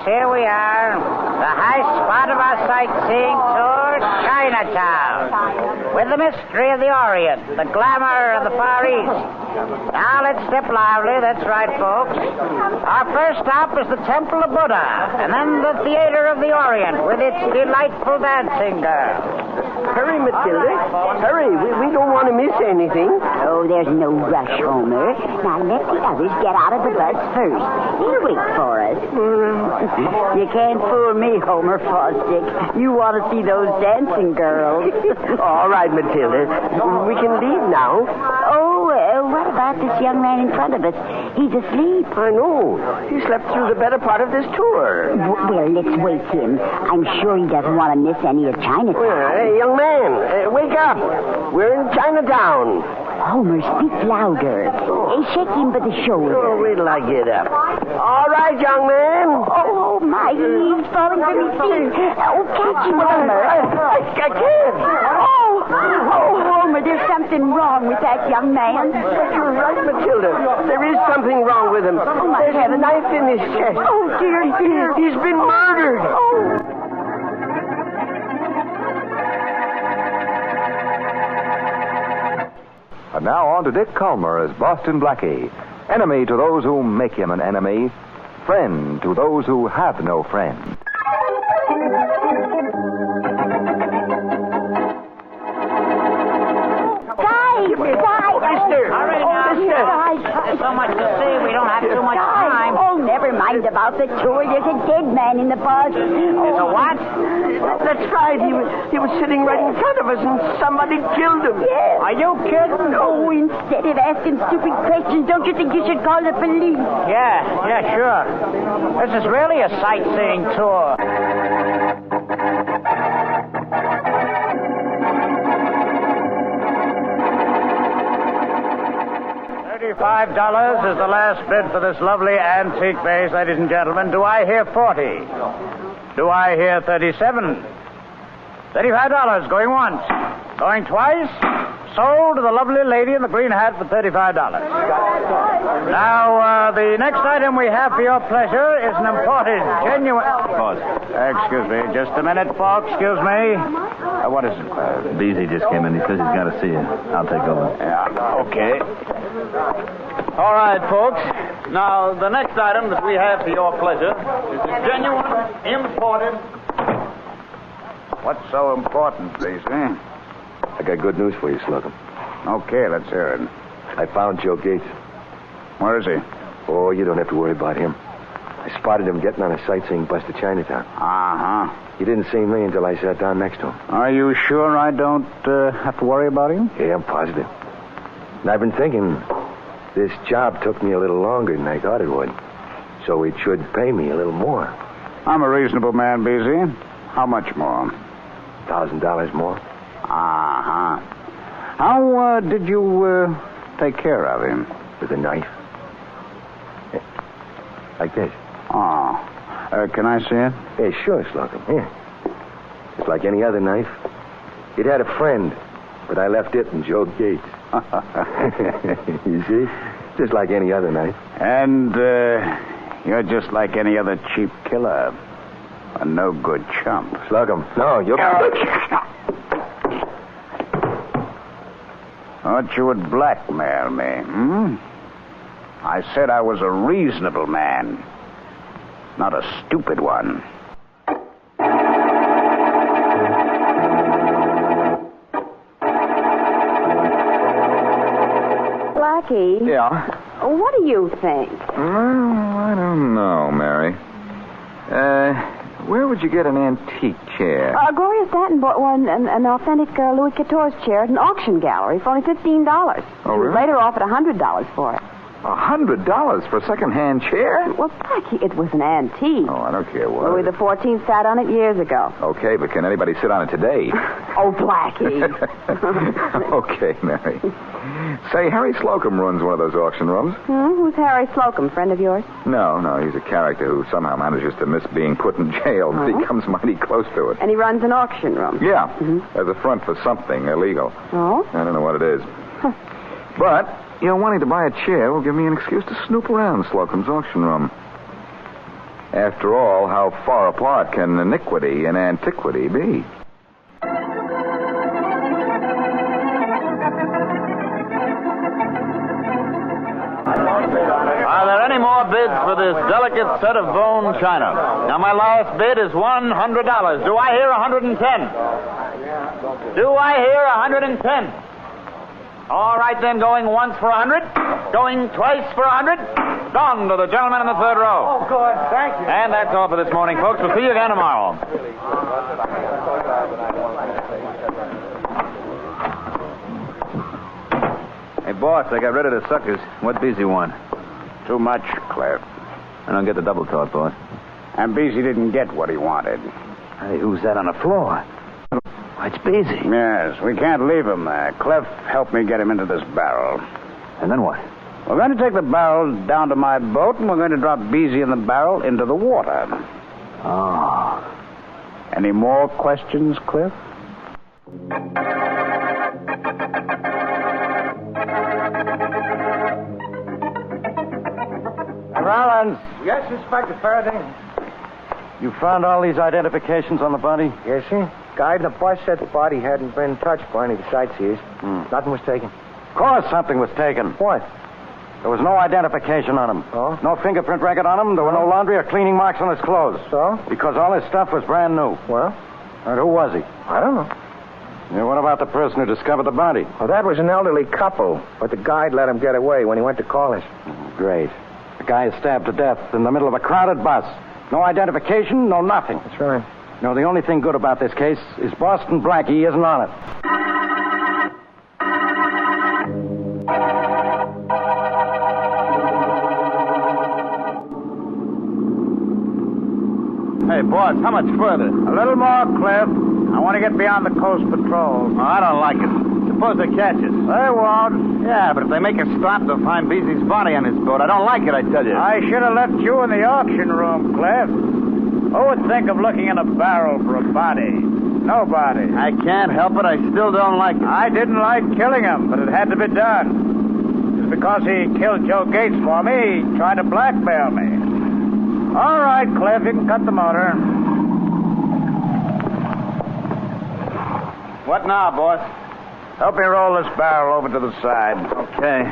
here we are. The high spot of our sightseeing tour, Chinatown. With the mystery of the Orient, the glamour of the Far East. Now let's step lively, that's right, folks. Our first stop is the Temple of Buddha, and then the Theater of the Orient with its delightful dancing girls. Hurry, Matilda. Hurry. We don't want to miss anything. Oh, there's no rush, Homer. Now let the others get out of the bus first. He'll wait for us. You can't fool me, Homer Fosdick. You want to see those dancing girls. All right, Matilda. We can leave now. Oh, what about this young man in front of us? He's asleep. I know. He slept through the better part of this tour. Well, let's wake him. I'm sure he doesn't want to miss any of Chinatown. Hey, young man, wake up. We're in Chinatown. Homer, speak louder. Shake him by the shoulder. Oh, wait till I get up. All right, young man. Oh, my, he's falling from his feet. Oh, catch him, Homer. I can't. Oh, Homer, there's something wrong with that young man. You're right, Matilda. There is something wrong with him. Oh, my There's a knife in his chest. Oh, dear. He's been murdered. Oh. And now on to Dick Calmer as Boston Blackie. Enemy to those who make him an enemy. Friend to those who have no friend. Hurry now. There's so much to see, we don't have too much time. Oh, never mind about the tour. There's a dead man in the bus. There's a what? That's right. He was sitting right in front of us, and somebody killed him. Yes. Are you kidding? Oh, instead of asking stupid questions, don't you think you should call the police? Yeah, sure. This is really a sightseeing tour. $35 is the last bid for this lovely antique vase, ladies and gentlemen. Do I hear 40? Do I hear 37? $35 going once. Going twice. Sold to the lovely lady in the green hat for $35. Now, the next item we have for your pleasure is an imported, genuine... Pause. Excuse me, just a minute, folks. Excuse me. What is it? Beezy just came in. He says he's got to see you. I'll take over. Yeah, okay. All right, folks. Now, the next item that we have for your pleasure is a genuine, imported... What's so important, please, eh? I got good news for you, Slocum. Okay, let's hear it. I found Joe Gates. Where is he? Oh, you don't have to worry about him. I spotted him getting on a sightseeing bus to Chinatown. Uh-huh. He didn't see me until I sat down next to him. Are you sure I don't have to worry about him? Yeah, I'm positive. And I've been thinking, this job took me a little longer than I thought it would. So it should pay me a little more. I'm a reasonable man, Beezy. How much more? $1,000 more. Uh-huh. How did you take care of him? With a knife. Like this. Oh. Can I see it? Yeah, sure, Slocum. Here. Just like any other knife. It had a friend, but I left it in Joe Gates. You see? Just like any other knife. And you're just like any other cheap killer. A no-good chump. Slocum. No, you're... Thought you would blackmail me, hmm? I said I was a reasonable man, not a stupid one. Blackie. Yeah? What do you think? I don't know, Mary. Where would you get an antique chair? Gloria Stanton bought an authentic Louis XIV chair at an auction gallery for only $15. Oh, really? Later offered $100 for it. $100 for a second-hand chair? Well, Blackie, it was an antique. Oh, I don't care what. Louis XIV sat on it years ago. Okay, but can anybody sit on it today? Oh, Blackie. Okay, Mary. Say, Harry Slocum runs one of those auction rooms. Who's Harry Slocum, friend of yours? No, he's a character who somehow manages to miss being put in jail, but he comes mighty close to it. And he runs an auction room. Yeah, as a front for something illegal. Oh? I don't know what it is. But, wanting to buy a chair will give me an excuse to snoop around Slocum's auction room. After all, how far apart can iniquity and antiquity be? Are there any more bids for this delicate set of bone china? Now, my last bid is $100. Do I hear 110? Do I hear 110? All right, then, going once for 100, going twice for 100, gone to the gentleman in the third row. Oh, good. Thank you. And that's all for this morning, folks. We'll see you again tomorrow. Hey, boss, I got rid of the suckers. What Beezy want? Too much, Cliff. I don't get the double talk, boss. And Beezy didn't get what he wanted. Hey, who's that on the floor? It's Beezy. Yes, we can't leave him there. Cliff helped me get him into this barrel. And then what? We're going to take the barrel down to my boat, and we're going to drop Beezy in the barrel into the water. Oh. Any more questions, Cliff? Rollins, Yes, Inspector Faraday. you found all these identifications on the body? Yes, sir. Guy in the bus said the body hadn't been touched by any of the sightseers. Nothing was taken. Of course something was taken. What? There was no identification on him. Oh? No fingerprint record on him. There were no laundry or cleaning marks on his clothes. So? Because all his stuff was brand new. Well, And who was he? I don't know. Yeah, what about the person who discovered the body? Well, that was an elderly couple, but the guide let him get away when he went to call us. Great. The guy is stabbed to death in the middle of a crowded bus. No identification, no nothing. That's right. No, the only thing good about this case is Boston Blackie isn't on it. Hey, boss, how much further? A little more, Cliff. I want to get beyond the coast patrol. Oh, I don't like it. Suppose they catch us. They won't. Yeah, but if they make us stop, they'll find Beezy's body on his boat. I don't like it, I tell you. I should have left you in the auction room, Cliff. Who would think of looking in a barrel for a body? Nobody. I can't help it. I still don't like it. I didn't like killing him, but it had to be done. Just because he killed Joe Gates for me, he tried to blackmail me. All right, Cliff, you can cut the motor. What now, boss? Help me roll this barrel over to the side. Okay.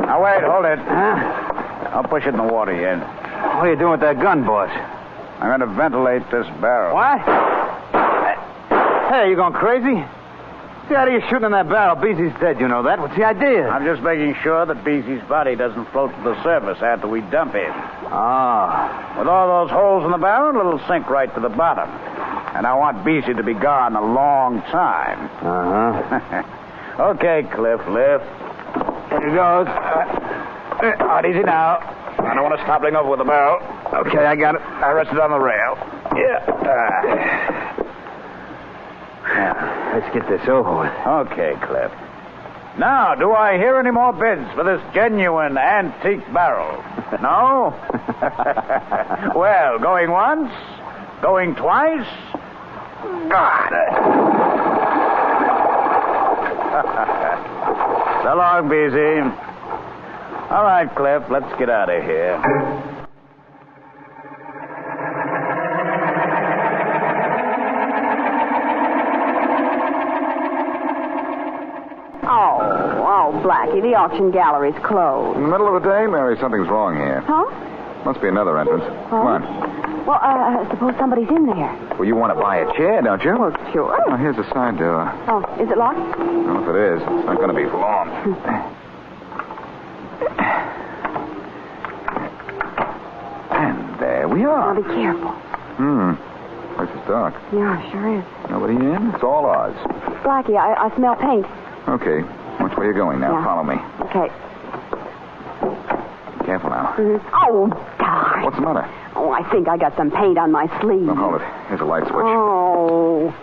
Now, wait, hold it. Huh? I'll push it in the water here. What are you doing with that gun, boss? I'm going to ventilate this barrel. What? Hey, you going crazy? What's the idea of shooting in that barrel? Beezy's dead, you know that. What's the idea? I'm just making sure that Beezy's body doesn't float to the surface after we dump him. Ah. With all those holes in the barrel, it'll sink right to the bottom. And I want Beezy to be gone a long time. Uh-huh. Okay, Cliff, lift. Here goes. All right, easy now. I don't want to stop over with the barrel. Okay, I got it. I rest it on the rail. Yeah. Now, let's get this over with. Okay, Cliff. Now, do I hear any more bids for this genuine antique barrel? No? Well, going once? Going twice? God. So long, Beezy. All right, Cliff, let's get out of here. Oh, Blackie, the auction gallery's closed. In the middle of the day, Mary, something's wrong here. Huh? Must be another entrance. Come on. Well, suppose somebody's in there. Well, you want to buy a chair, don't you? Well, sure. Oh, here's the side door. Oh, is it locked? Well, if it is, it's not going to be for long. And there we Now are. be careful. This is dark. Yeah, sure is. Nobody in? It's all ours. Blackie, I smell paint. Okay. Which way are you going now? Yeah. Follow me. Okay. Careful now. Oh, darn. What's the matter? Oh, I think I got some paint on my sleeve. Oh, hold it. Here's a light switch. Oh.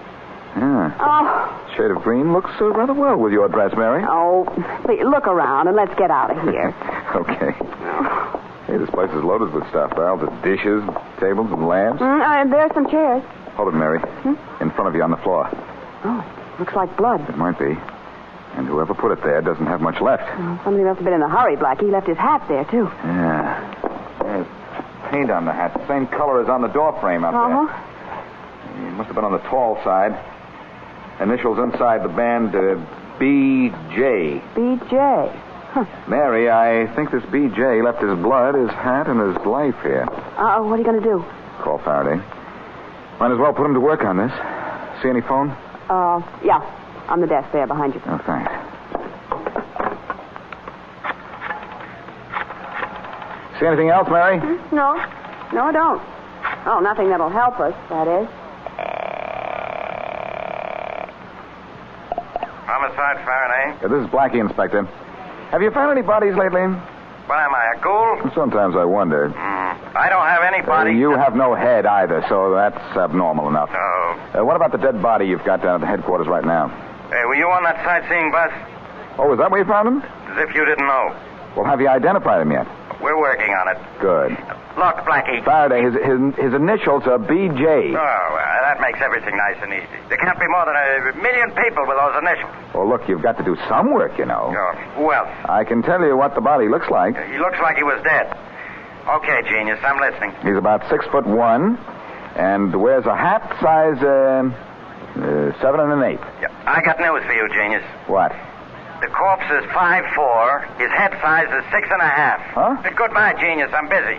Yeah. Oh. Shade of green looks rather well with your dress, Mary. Oh. Please, look around and let's get out of here. Okay. Hey, this place is loaded with stuff. Barrels of dishes, tables, and lamps. There's some chairs. Hold it, Mary. In front of you on the floor. Oh, looks like blood. It might be. And whoever put it there doesn't have much left. Somebody must have been in a hurry, Blackie. He left his hat there, too. Yeah. paint on the hat. The same color as on the door frame out there. It must have been on the tall side. Initials inside the band, B.J. B.J. Huh. Mary, I think this B.J. left his blood, his hat, and his life here. What are you going to do? Call Faraday. Might as well put him to work on this. See any phone? Yeah. On the desk there behind you. Oh, thanks. See anything else, Mary? No. No, I don't. Oh, nothing that'll help us, that is. Homicide, Faraday. This is Blackie, Inspector. Have you found any bodies lately? What am I, a ghoul? Sometimes I wonder. I don't have any body. You have no head either, so that's abnormal enough. No. What about the dead body you've got down at the headquarters right now? Hey, were you on that sightseeing bus? Oh, is that where you found him? As if you didn't know. Well, have you identified him yet? We're working on it. Good. Look, Blackie. Faraday, his initials are B.J. That makes everything nice and easy. There can't be more than 1 million people with those initials. Well, look, you've got to do some work, you know. Well, I can tell you what the body looks like. he looks like he was dead. Okay, genius, I'm listening. He's about 6'1" and wears a hat size 7 1/8. Yeah, I got news for you, genius. What? The corpse is 5'4". His head size is 6.5. Huh? Goodbye, genius. I'm busy.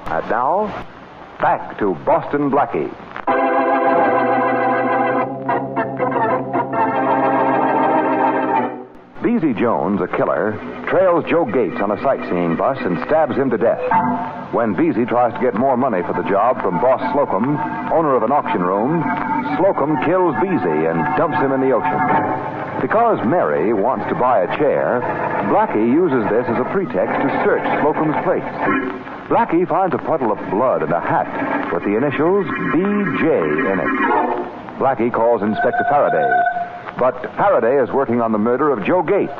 And now, back to Boston Blackie. Beezy Jones, a killer, trails Joe Gates on a sightseeing bus and stabs him to death. When Beezy tries to get more money for the job from Boss Slocum, owner of an auction room, Slocum kills Beezy and dumps him in the ocean. Because Mary wants to buy a chair, Blackie uses this as a pretext to search Slocum's place. Blackie finds a puddle of blood and a hat with the initials B.J. in it. Blackie calls Inspector Faraday. But Faraday is working on the murder of Joe Gates,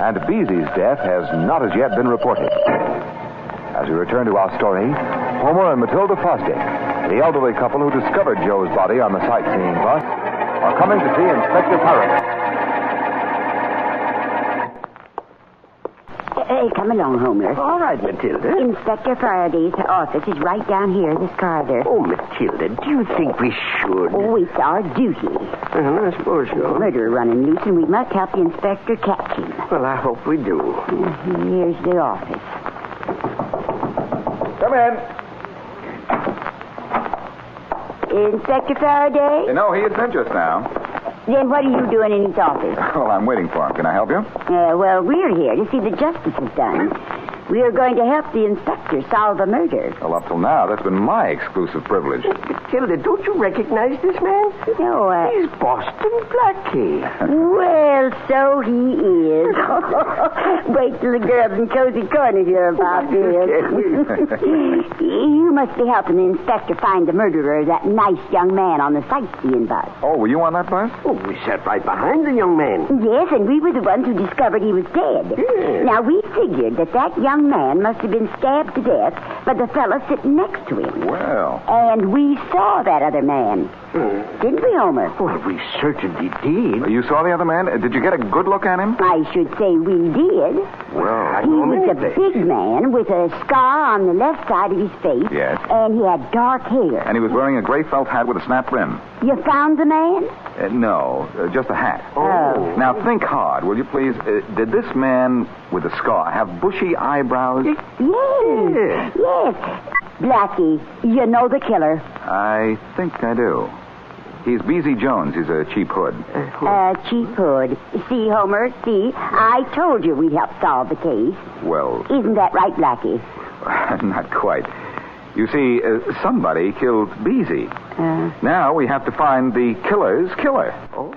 and Beezy's death has not as yet been reported. As we return to our story, Homer and Matilda Fosdick, the elderly couple who discovered Joe's body on the sightseeing bus, are coming to see Inspector Faraday. Hey, come along, Homer. All right, Matilda. Inspector Faraday's office is right down here in this corridor. Oh, Matilda, do you think we should? Oh, it's our duty. I suppose so. Murder running loose, and we must help the inspector catch him. Well, I hope we do. Here's the office. Come in. Inspector Faraday? No, he isn't just now. Then what are you doing in his office? Well, I'm waiting for him. Can I help you? Well, we're here to see that justice is done. We are going to help the inspector solve a murder. Well, up till now, that's been my exclusive privilege. Matilda, don't you recognize this man? No, He's Boston Blackie. Well, so he is. Wait till the girls in Cozy Corner hear about this. You must be helping the inspector find the murderer of that nice young man on the sightseeing bus. Oh, were you on that bus? Oh, we sat right behind the young man. Yes, and we were the ones who discovered he was dead. Yes. Now, we figured that young man must have been stabbed to death by the fellow sitting next to him. Well. And we saw that other man. Didn't we, Homer? Well, we certainly did. You saw the other man? Did you get a good look at him? I should say we did. Well, He was a big man with a scar on the left side of his face. Yes. And he had dark hair. and he was wearing a gray felt hat with a snap brim. You found the man? No, just a hat. Oh. Now, think hard, will you please? Did this man with the scar have bushy eyebrows? Yes. Yes. Blackie, you know the killer. I think I do. He's Beezy Jones. He's a cheap hood. Cheap hood. See, Homer, see? I told you we'd help solve the case. Well... Isn't that right, Blackie? Not quite. You see, somebody killed Beezy. Now we have to find the killer's killer. Oh.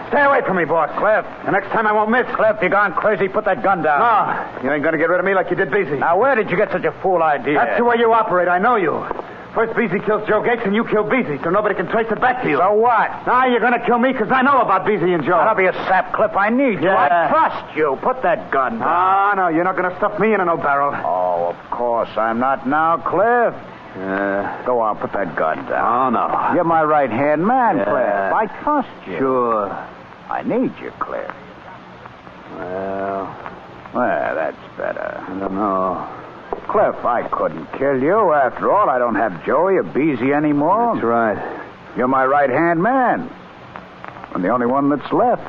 Stay away from me, boss, Cliff. The next time I won't miss, Cliff. You're gone crazy. Put that gun down. No, you ain't going to get rid of me like you did Beezy. Now, where did you get such a fool idea? That's the way you operate. I know you. First Beezy kills Joe Gates and you kill Beezy, so nobody can trace it back to you. So what? Now you're going to kill me because I know about Beezy and Joe. Don't be a sap, Cliff. I need you. Yeah. I trust you. Put that gun down. No, you're not going to stuff me in no barrel. Oh, of course I'm not now, Cliff. Go on, put that gun down. Oh, no. You're my right-hand man, Yeah. Cliff. I trust you. Sure. I need you, Cliff. Well, that's better. I don't know. Cliff, I couldn't kill you. After all, I don't have Joey or Beezy anymore. That's right. You're my right-hand man. I'm the only one that's left.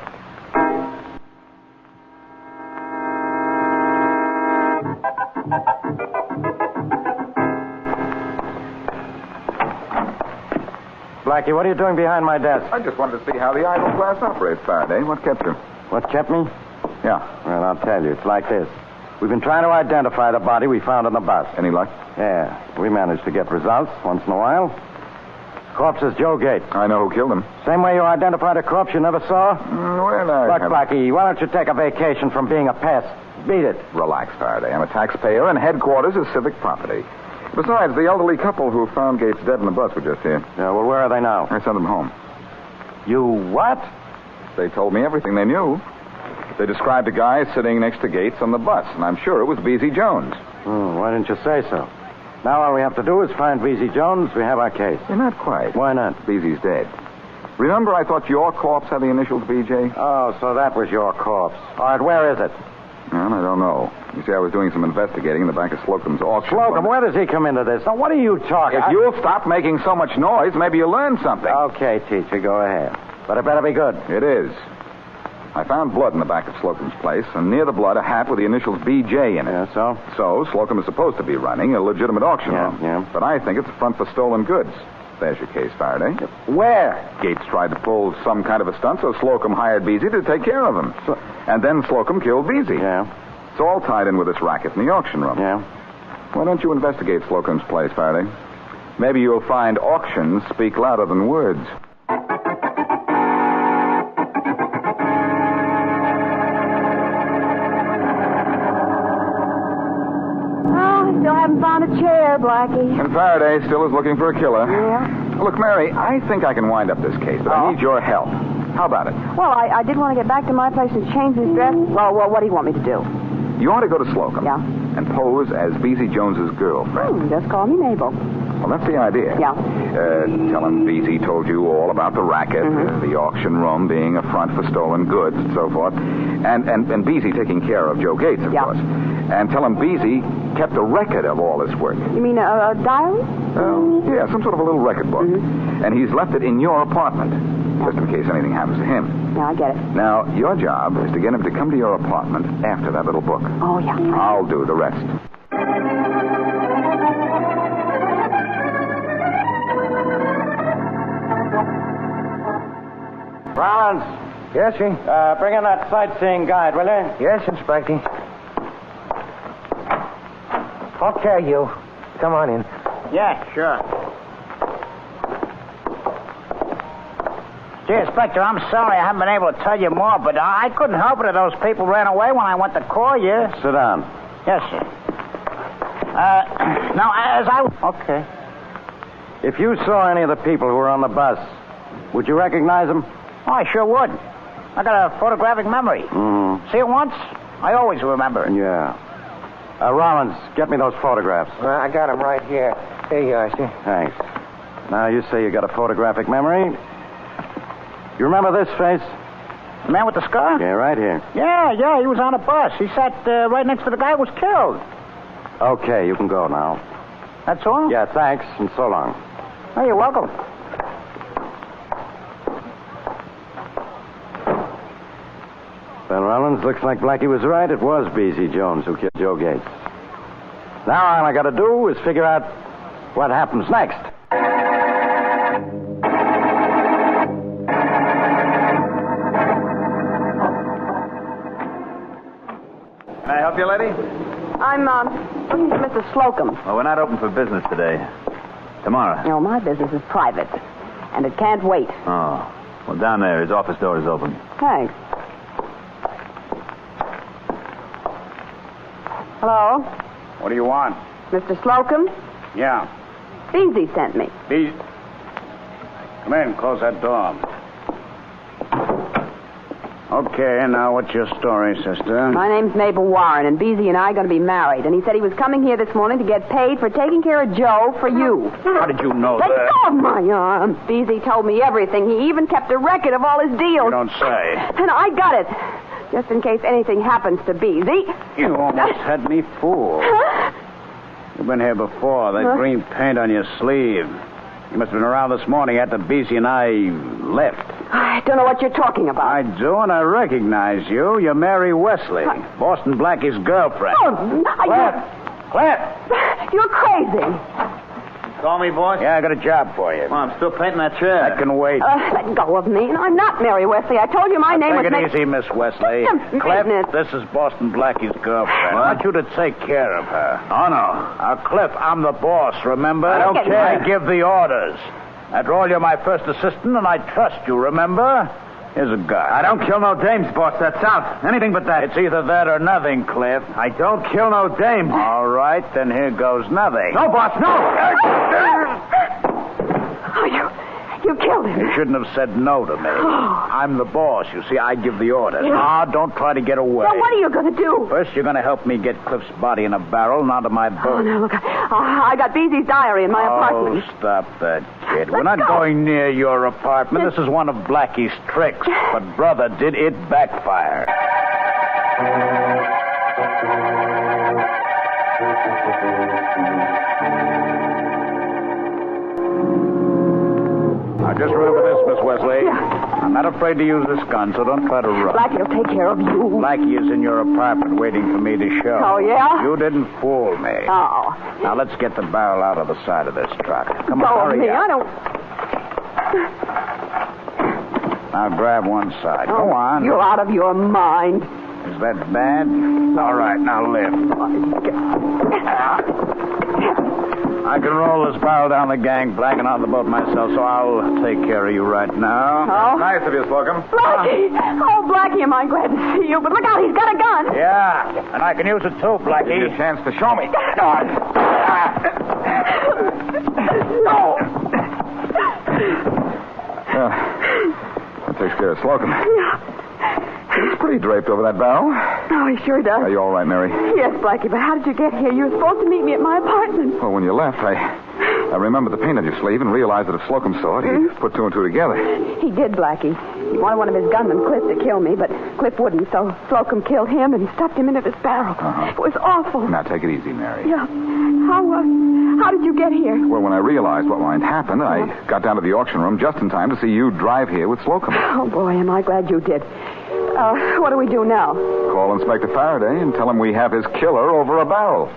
Blackie, what are you doing behind my desk? I just wanted to see how the idle class operates, Faraday. What kept you? What kept me? Yeah. Well, I'll tell you. It's like this. We've been trying to identify the body we found on the bus. Any luck? Yeah, we managed to get results once in a while. Corpse is Joe Gates. I know who killed him. Same way you identified a corpse you never saw? Well, I Look, have... Blackie, why don't you take a vacation from being a pest? Beat it. Relax, Faraday. I'm a taxpayer, and headquarters is civic property. Besides, the elderly couple who found Gates dead in the bus were just here. Yeah, well, where are they now? I sent them home. You what? They told me everything they knew. They described a guy sitting next to Gates on the bus, and I'm sure it was Beezy Jones. Why didn't you say so? Now all we have to do is find Beezy Jones. We have our case. Yeah, not quite. Why not? Beezy's dead. Remember I thought your corpse had the initials BJ? Oh, so that was your corpse. All right, where is it? Well, I don't know. You see, I was doing some investigating in the back of Slocum's auction. Slocum, where does he come into this? Now, what are you talking? If you'll stop making so much noise, maybe you'll learn something. Okay, teacher, go ahead. But it better be good. It is. I found blood in the back of Slocum's place, and near the blood, a hat with the initials BJ in it. Yeah, so? So, Slocum is supposed to be running a legitimate auction Yeah, room. yeah. But I think it's a front for stolen goods. There's your case, Faraday. Where? Gates tried to pull some kind of a stunt, so Slocum hired Beezy to take care of him. And then Slocum killed Beezy. Yeah, It's all tied in with this racket in the auction room. yeah. Why don't you investigate Slocum's place, Faraday? Maybe you'll find auctions speak louder than words. Still haven't found a chair, Blackie. And Faraday still is looking for a killer. Yeah? Look, Mary, I think I can wind up this case, but I need your help. How about it? Well, I did want to get back to my place and change this dress. Well, what do you want me to do? You ought to go to Slocum. Yeah? And pose as Beezy Jones's girlfriend. Just call me Mabel. Well, that's the idea. Yeah. Tell him Beezy told you all about the racket, the auction room being a front for stolen goods, and so forth. And Beezy taking care of Joe Gates, of course. And tell him Beezy kept a record of all his work. You mean a diary? Yeah, some sort of a little record book. And he's left it in your apartment, just in case anything happens to him. Yeah, I get it. Now, your job is to get him to come to your apartment after that little book. Oh, yeah. I'll do the rest. Rollins. Yes, sir? Bring in that sightseeing guide, will you? Yes, Inspector. Okay, you. Come on in. Yeah, sure. Gee, Inspector, I'm sorry I haven't been able to tell you more, but I couldn't help it that those people ran away when I went to call you. Sit down. Yes, sir. Now, as I... Okay. If you saw any of the people who were on the bus, would you recognize them? Oh, I sure would. I got a photographic memory. See it once, I always remember it. Yeah. Rollins, get me those photographs. I got them right here. Here you are, sir. Thanks. Now, you say you got a photographic memory. You remember this face? The man with the scar? Yeah, right here. Yeah, he was on a bus. He sat right next to the guy who was killed. Okay, you can go now. That's all? Yeah, thanks, and so long. Oh, you're welcome. Well, Rollins, looks like Blackie was right. It was Beezy Jones who killed Joe Gates. Now all I got to do is figure out what happens next. Can I help you, lady? I'm looking for Mr. Slocum. Well, we're not open for business today. Tomorrow. No, my business is private, and it can't wait. Oh. Well, down there, his office door is open. Thanks. Hello? What do you want? Mr. Slocum? Yeah. Beezy sent me. Come in, close that door. Okay, now what's your story, sister? My name's Mabel Warren, and Beezy and I are going to be married. And he said he was coming here this morning to get paid for taking care of Joe for you. How did you know Let that? go of my arm. Beezy told me everything. He even kept a record of all his deals. You don't say. And I got it. Just in case anything happens to Beezy. You almost had me fooled. You've been here before. That green paint on your sleeve. You must have been around this morning after Beezy and I left. I don't know what you're talking about. I do, and I recognize you. You're Mary Wesley, Boston Blackie's girlfriend. Cliff! You're crazy. Call me, boss? Yeah, I got a job for you. Well, I'm still painting that chair. I can wait. Let go of me. I'm not Mary Wesley. I told you my name was... Take it easy, Miss Wesley. Cliff, this is Boston Blackie's girlfriend. I want you to take care of her. Oh, no. Cliff, I'm the boss, remember? I don't care. I give the orders. After all, you're my first assistant, and I trust you, remember? Here's a gun. I don't kill no dames, boss. That's out. Anything but that. It's either that or nothing, Cliff. I don't kill no dames. All right, then here goes nothing. No, boss, no! You killed him. You shouldn't have said no to me. I'm the boss. You see, I give the orders. Ah, don't try to get away. Now, what are you going to do? First, you're going to help me get Cliff's body in a barrel and onto my boat. Oh, no, look. I got Beezy's diary in my apartment. Oh, stop that, kid. We're not going near your apartment. This is one of Blackie's tricks. But, brother, did it backfire. Now, just remember this, Miss Wesley. Yeah. I'm not afraid to use this gun, so don't try to run. Blackie will take care of you. Blackie is in your apartment waiting for me to show. Oh, yeah? You didn't fool me. Oh. Now, let's get the barrel out of the side of this truck. Come on, Go hurry me. up. I don't... Now, grab one side. Go on. You're out of your mind. Is that bad? All right, now lift. I can roll this barrel down the gangplank and on the boat myself, so I'll take care of you right now. Oh? Nice of you, Slocum. Blackie! Oh, Blackie, am I glad to see you. But look out, he's got a gun. Yeah, and I can use it too, Blackie. Give you a chance to show me. No. Well, that takes care of Slocum. Yeah. He's pretty draped over that barrel. Oh, he sure does. Are you all right, Mary? Yes, Blackie, but how did you get here? You were supposed to meet me at my apartment. Well, when you left, I remembered the paint on your sleeve and realized that if Slocum saw it, he'd put two and two together. He did, Blackie. He wanted one of his gunmen, Cliff, to kill me, but Cliff wouldn't, so Slocum killed him and stuffed him into this barrel. It was awful. Now, take it easy, Mary. Yeah. How did you get here? Well, when I realized what might happen, I got down to the auction room just in time to see you drive here with Slocum. Oh, boy, am I glad you did. What do we do now? Call Inspector Faraday and tell him we have his killer over a barrel.